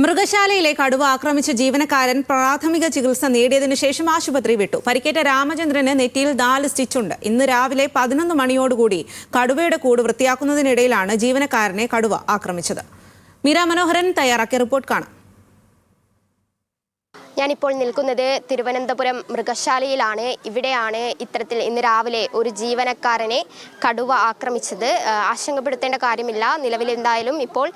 മൃഗശാലയിലെ കടുവ ആക്രമിച്ച ജീവനക്കാരൻ പ്രാഥമിക ചികിത്സ നേടിയതിനു ശേഷം ആശുപത്രി വിട്ടു. പരിക്കേറ്റ രാമചന്ദ്രന് നെറ്റിയിൽ 4 സ്റ്റിച്ചുണ്ട്. ഇന്ന് രാവിലെ 11 മണിയോടുകൂടി കടുവയുടെ കൂട് വൃത്തിയാക്കുന്നതിനിടയിലാണ് ജീവനക്കാരനെ കടുവ ആക്രമിച്ചത്. മീര മനോഹരൻ തയ്യാറാക്കിയ റിപ്പോർട്ട് കാണാം. ഞാനിപ്പോൾ നിൽക്കുന്നത് തിരുവനന്തപുരം മൃഗശാലയിലാണ്. ഇവിടെയാണ് ഇത്തരത്തിൽ ഇന്ന് രാവിലെ ഒരു ജീവനക്കാരനെ കടുവ ആക്രമിച്ചത്. ആശങ്കപ്പെടുത്തേണ്ട കാര്യമില്ല. നിലവിൽ എന്തായാലും ഇപ്പോൾ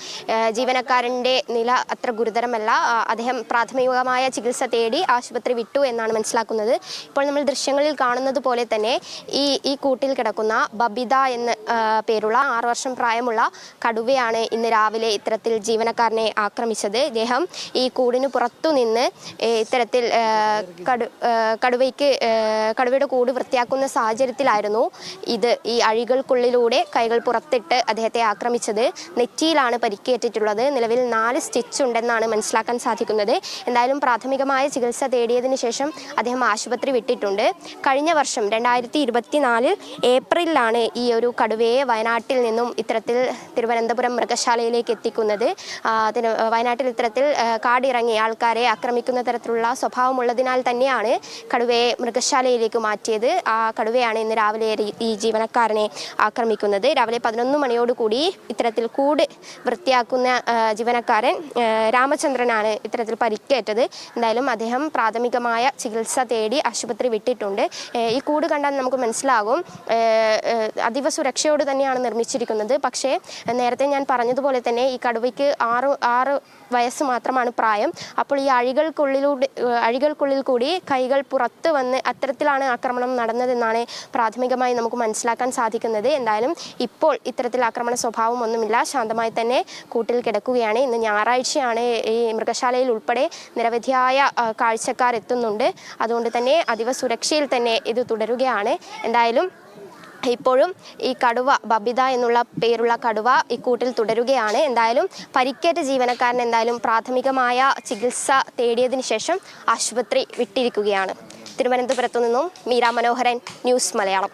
ജീവനക്കാരൻ്റെ നില അത്ര ഗുരുതരമല്ല. അദ്ദേഹം പ്രാഥമികമായ ചികിത്സ തേടി ആശുപത്രി വിട്ടു എന്നാണ് മനസ്സിലാക്കുന്നത്. ഇപ്പോൾ നമ്മൾ ദൃശ്യങ്ങളിൽ കാണുന്നത് പോലെ തന്നെ ഈ കൂട്ടിൽ കിടക്കുന്ന ബബിത എന്ന് പേരുള്ള 6 വർഷം പ്രായമുള്ള കടുവയാണ് ഇന്ന് രാവിലെ ഇത്തരത്തിൽ ജീവനക്കാരനെ ആക്രമിച്ചത്. ഇദ്ദേഹം ഈ കൂടിന് പുറത്തുനിന്ന് ഇത്തരത്തിൽ കടുവയുടെ കൂട് വൃത്തിയാക്കുന്ന സാഹചര്യത്തിലായിരുന്നു ഈ അഴികൾക്കുള്ളിലൂടെ കൈകൾ പുറത്തിട്ട് അദ്ദേഹത്തെ ആക്രമിച്ചത്. നെറ്റിയിലാണ് പരിക്കേറ്റിട്ടുള്ളത്. നിലവിൽ 4 സ്റ്റിച്ച് ഉണ്ടെന്നാണ് മനസ്സിലാക്കാൻ സാധിക്കുന്നത്. എന്തായാലും പ്രാഥമികമായ ചികിത്സ തേടിയതിനു ശേഷം അദ്ദേഹം ആശുപത്രി വിട്ടിട്ടുണ്ട്. കഴിഞ്ഞ വർഷം 2024 ഏപ്രിലാണ് ഈ ഒരു കടുവയെ വയനാട്ടിൽ നിന്നും ഇത്തരത്തിൽ തിരുവനന്തപുരം മൃഗശാലയിലേക്ക് എത്തിക്കുന്നത്. വയനാട്ടിൽ ഇത്തരത്തിൽ കാടിറങ്ങി ആൾക്കാരെ ആക്രമിക്കുന്ന തരത്തിലുള്ള സ്വഭാവമുള്ളതിനാൽ തന്നെയാണ് കടുവയെ മൃഗശാലയിലേക്ക് മാറ്റിയത്. ആ കടുവയാണ് ഇന്ന് രാവിലെ ഈ ജീവനക്കാരനെ ആക്രമിക്കുന്നത്. രാവിലെ 11 മണിയോടുകൂടി ഇത്തരത്തിൽ കൂട് വൃത്തിയാക്കുന്ന ജീവനക്കാരൻ രാമചന്ദ്രനാണ് ഇത്തരത്തിൽ പരിക്കേറ്റത്. എന്തായാലും അദ്ദേഹം പ്രാഥമികമായ ചികിത്സ തേടി ആശുപത്രി വിട്ടിട്ടുണ്ട്. ഈ കൂട് കണ്ടാൽ നമുക്ക് മനസ്സിലാകും അതീവ സുരക്ഷയോട് തന്നെയാണ് നിർമ്മിച്ചിരിക്കുന്നത്. പക്ഷേ നേരത്തെ ഞാൻ പറഞ്ഞതുപോലെ തന്നെ ഈ കടുവയ്ക്ക് 6 വയസ്സ് മാത്രമാണ് പ്രായം. അപ്പോൾ ഈ അഴികൾക്കുള്ളിൽ കൂടി കൈകൾ പുറത്ത് വന്ന് അത്തരത്തിലാണ് ആക്രമണം നടന്നതെന്നാണ് പ്രാഥമികമായി നമുക്ക് മനസ്സിലാക്കാൻ സാധിക്കുന്നത്. എന്തായാലും ഇപ്പോൾ ഇത്തരത്തിൽ ആക്രമണ സ്വഭാവമൊന്നുമില്ല. ശാന്തമായി തന്നെ കൂട്ടിൽ കിടക്കുകയാണ്. ഇന്ന് ഞായറാഴ്ചയാണ്. ഈ മൃഗശാലയിൽ ഉൾപ്പെടെ നിരവധിയായ കാഴ്ചക്കാർ എത്തുന്നുണ്ട്. അതുകൊണ്ട് തന്നെ അതീവ സുരക്ഷയിൽ തന്നെ ഇത് തുടരുകയാണ്. എന്തായാലും ഇപ്പോഴും ഈ കടുവ ബബിത എന്നുള്ള പേരുള്ള കടുവ ഈ കൂട്ടിൽ തുടരുകയാണ്. എന്തായാലും പരിക്കേറ്റ ജീവനക്കാരൻ എന്തായാലും പ്രാഥമികമായ ചികിത്സ തേടിയതിനു ശേഷം ആശുപത്രി വിട്ടിരിക്കുകയാണ്. തിരുവനന്തപുരത്തു നിന്നും മീര മനോഹരൻ, ന്യൂസ് മലയാളം.